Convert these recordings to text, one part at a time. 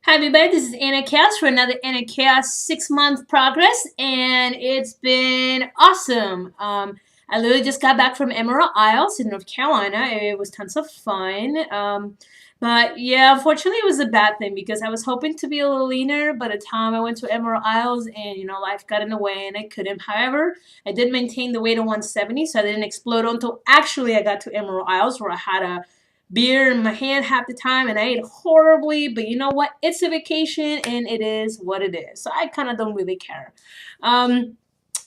Hi everybody, this is Anna Chaos for another Anna Chaos 6 month progress, and it's been awesome. I literally just got back from Emerald Isles in North Carolina. It was tons of fun. But yeah, unfortunately, it was a bad thing because I was hoping to be a little leaner. By the time I went to Emerald Isles, and life got in the way, and I couldn't. However, I did maintain the weight of 170, so I didn't explode until actually I got to Emerald Isles, where I had a beer in my hand half the time and I ate horribly, but you know what? It's a vacation and it is what it is. So I kind of don't really care. I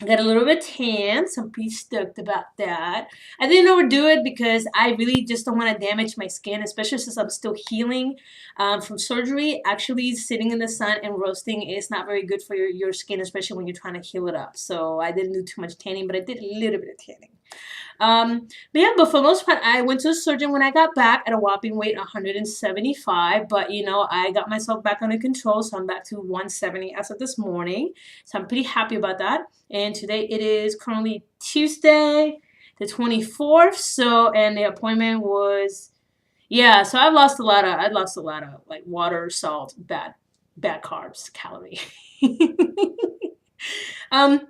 got a little bit tan, so I'm pretty stoked about that. I didn't overdo it because I really just don't want to damage my skin, especially since I'm still healing from surgery. Actually, sitting in the sun and roasting is not very good for your skin, especially when you're trying to heal it up. So I didn't do too much tanning, but I did a little bit of tanning. But for the most part, I went to the surgeon when I got back at a whopping weight 175. But I got myself back under control, so I'm back to 170 as of this morning. So I'm pretty happy about that. And today it is currently Tuesday, the 24th. So and the appointment was yeah. So I lost a lot of like water, salt, bad carbs, calorie. um,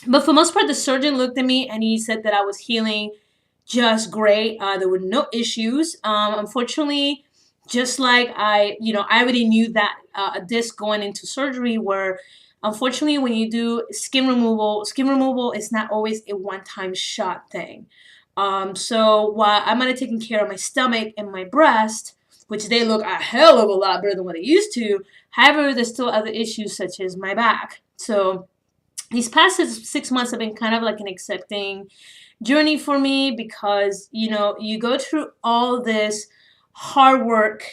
but for the most part, the surgeon looked at me and he said that I was healing just great. There were no issues. Unfortunately, just like I already knew that a disc going into surgery where unfortunately when you do skin removal is not always a one-time shot thing. So while I'm gonna taking care of my stomach and my breast, which they look a hell of a lot better than what they used to, however, there's still other issues such as my back. So these past 6 months have been kind of like an accepting journey for me because you go through all this hard work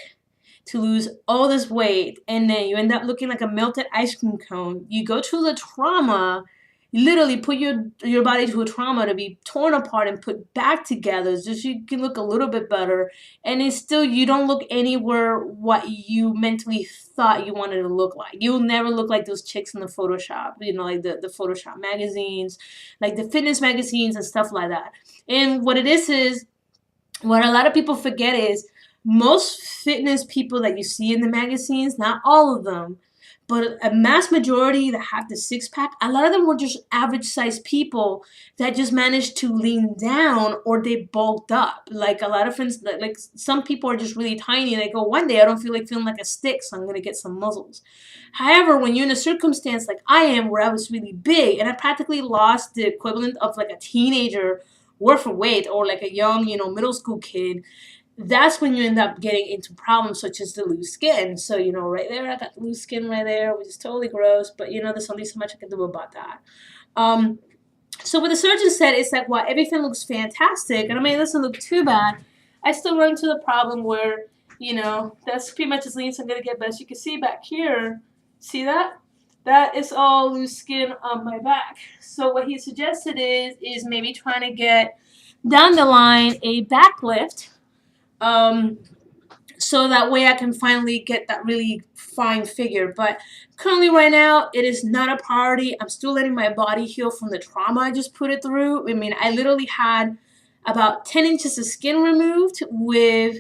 to lose all this weight and then you end up looking like a melted ice cream cone. You go through the trauma, you literally put your body through a trauma to be torn apart and put back together just so you can look a little bit better, and it's still you don't look anywhere what you mentally thought you wanted to look like. You'll never look like those chicks in the Photoshop, like the Photoshop magazines, like the fitness magazines and stuff like that. And what it is what a lot of people forget is most fitness people that you see in the magazines, not all of them, but a mass majority that have the six pack, a lot of them were just average sized people that just managed to lean down or they bulked up. Like a lot of friends, like some people are just really tiny. They go, one day I don't feel like feeling like a stick, so I'm going to get some muscles. However, when you're in a circumstance like I am, where I was really big and I practically lost the equivalent of like a teenager worth of weight or like a young, middle school kid, that's when you end up getting into problems such as the loose skin. So, right there, I got the loose skin right there, which is totally gross, but there's only so much I can do about that. Um, so what the surgeon said is that while everything looks fantastic, and I mean, it doesn't look too bad, I still run into the problem where, that's pretty much as lean as I'm going to get. But as you can see back here, see that? That is all loose skin on my back. So what he suggested is maybe trying to get down the line a back lift, um, so that way I can finally get that really fine figure. But currently, right now, it is not a priority. I'm still letting my body heal from the trauma I just put it through. I mean, I literally had about 10 inches of skin removed with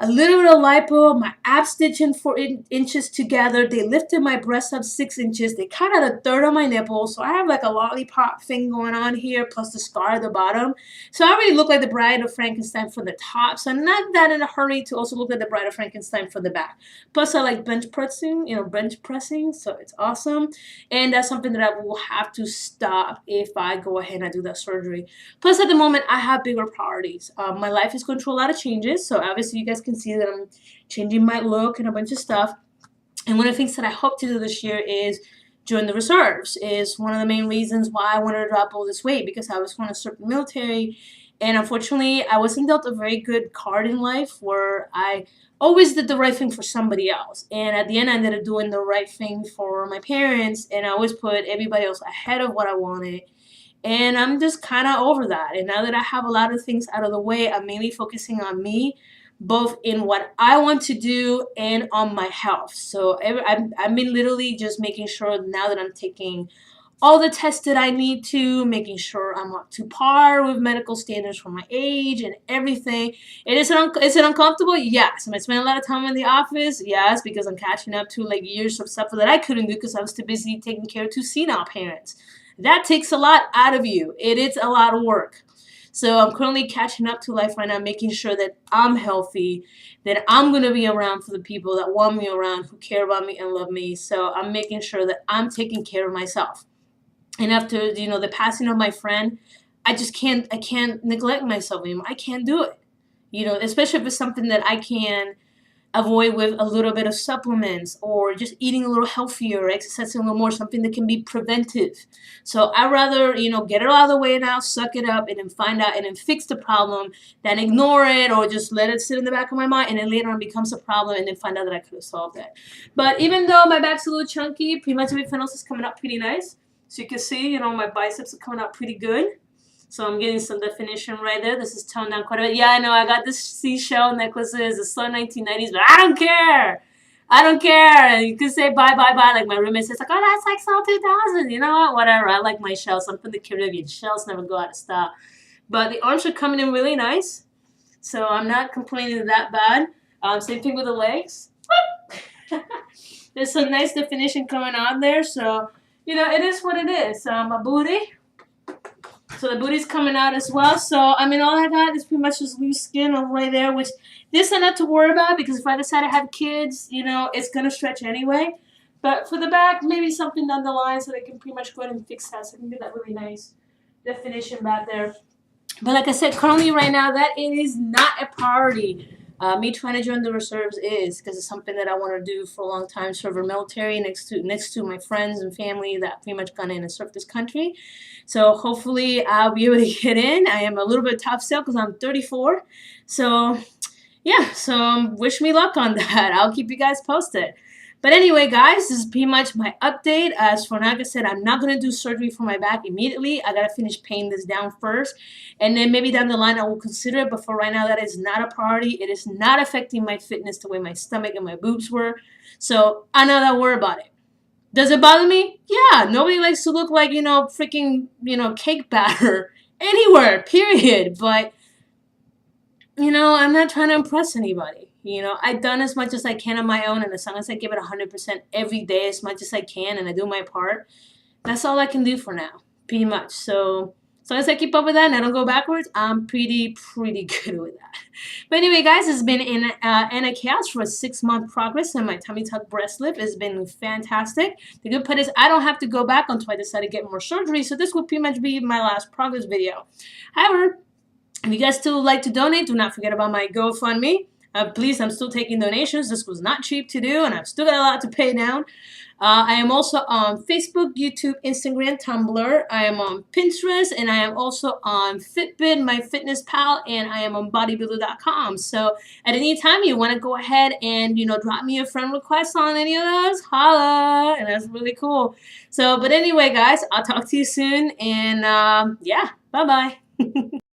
a little bit of lipo, my abs stitching 4 inches together. They lifted my breast up 6 inches. They cut out a third of my nipple. So I have like a lollipop thing going on here, plus the scar at the bottom. So I already look like the Bride of Frankenstein from the top. So I'm not that in a hurry to also look like the Bride of Frankenstein from the back. Plus I like bench pressing. So it's awesome. And that's something that I will have to stop if I go ahead and do that surgery. Plus at the moment, I have bigger priorities. My life is going through a lot of changes. So obviously you guys can see that I'm changing my look and a bunch of stuff. And one of the things that I hope to do this year is join the reserves. Is one of the main reasons why I wanted to drop all this weight, because I was going to serve the military, and unfortunately I wasn't dealt a very good card in life where I always did the right thing for somebody else, and at the end I ended up doing the right thing for my parents, and I always put everybody else ahead of what I wanted. And I'm just kind of over that. And now that I have a lot of things out of the way, I'm mainly focusing on me, both in what I want to do and on my health. So I've been literally just making sure now that I'm taking all the tests that I need to, making sure I'm up to par with medical standards for my age and everything. Is it uncomfortable? Yes. Am I spending a lot of time in the office? Yes, because I'm catching up to like years of stuff that I couldn't do because I was too busy taking care of two senile parents. That takes a lot out of you. It is a lot of work. So I'm currently catching up to life right now, making sure that I'm healthy, that I'm going to be around for the people that want me around, who care about me and love me. So I'm making sure that I'm taking care of myself. And after, the passing of my friend, I can't neglect myself anymore. I can't do it. Especially if it's something that I can avoid with a little bit of supplements or just eating a little healthier, exercising a little more, something that can be preventive. So I'd rather, get it out of the way now, suck it up, and then find out and then fix the problem than ignore it or just let it sit in the back of my mind and then later on becomes a problem and then find out that I could have solved it. But even though my back's a little chunky, pretty much everything else is coming up pretty nice. So you can see, my biceps are coming up pretty good. So I'm getting some definition right there. This is toned down quite a bit. Yeah, I know. I got this seashell necklaces. It's so 1990s, but I don't care. I don't care. And you can say bye, bye, bye. Like my roommate says, like, oh, that's like so 2000. You know what? Whatever. I like my shells. I'm from the Caribbean. Shells never go out of style. But the arms are coming in really nice. So I'm not complaining that bad. Same thing with the legs. There's some nice definition coming on there. So, it is what it is. My booty. So the booty's coming out as well. So, all I got is pretty much just loose skin right there, which this I not to worry about because if I decide to have kids, it's going to stretch anyway. But for the back, maybe something down the line so they can pretty much go ahead and fix that. So I can get that really nice definition back there. But like I said, currently right now, that it is not a priority. Me trying to join the reserves is because it's something that I want to do for a long time. Serve our military next to my friends and family that pretty much gone in and served this country. So hopefully I'll be able to get in. I am a little bit top sale because I'm 34. So yeah, so wish me luck on that. I'll keep you guys posted. But anyway, guys, this is pretty much my update. As for now, like I said, I'm not going to do surgery for my back immediately. I got to finish paying this down first. And then maybe down the line, I will consider it. But for right now, that is not a priority. It is not affecting my fitness the way my stomach and my boobs were. So I'm not that worried about it. Does it bother me? Yeah. Nobody likes to look like, freaking, cake batter anywhere, period. But, I'm not trying to impress anybody. I've done as much as I can on my own, and as long as I give it 100% every day, as much as I can, and I do my part, that's all I can do for now, pretty much. So as long as I keep up with that and I don't go backwards, I'm pretty good with that. But anyway, guys, it's been Anna Khayos for a 6-month progress, and my tummy tuck breast lift has been fantastic. The good part is I don't have to go back until I decide to get more surgery, so this will pretty much be my last progress video. However, if you guys still would like to donate, do not forget about my GoFundMe. Please, I'm still taking donations. This was not cheap to do, and I've still got a lot to pay down. I am also on Facebook, YouTube, Instagram, Tumblr. I am on Pinterest, and I am also on Fitbit, MyFitnessPal, and I am on bodybuilder.com. So at any time you want to go ahead and, drop me a friend request on any of those, holla, and that's really cool. So, but anyway, guys, I'll talk to you soon, and yeah, bye-bye.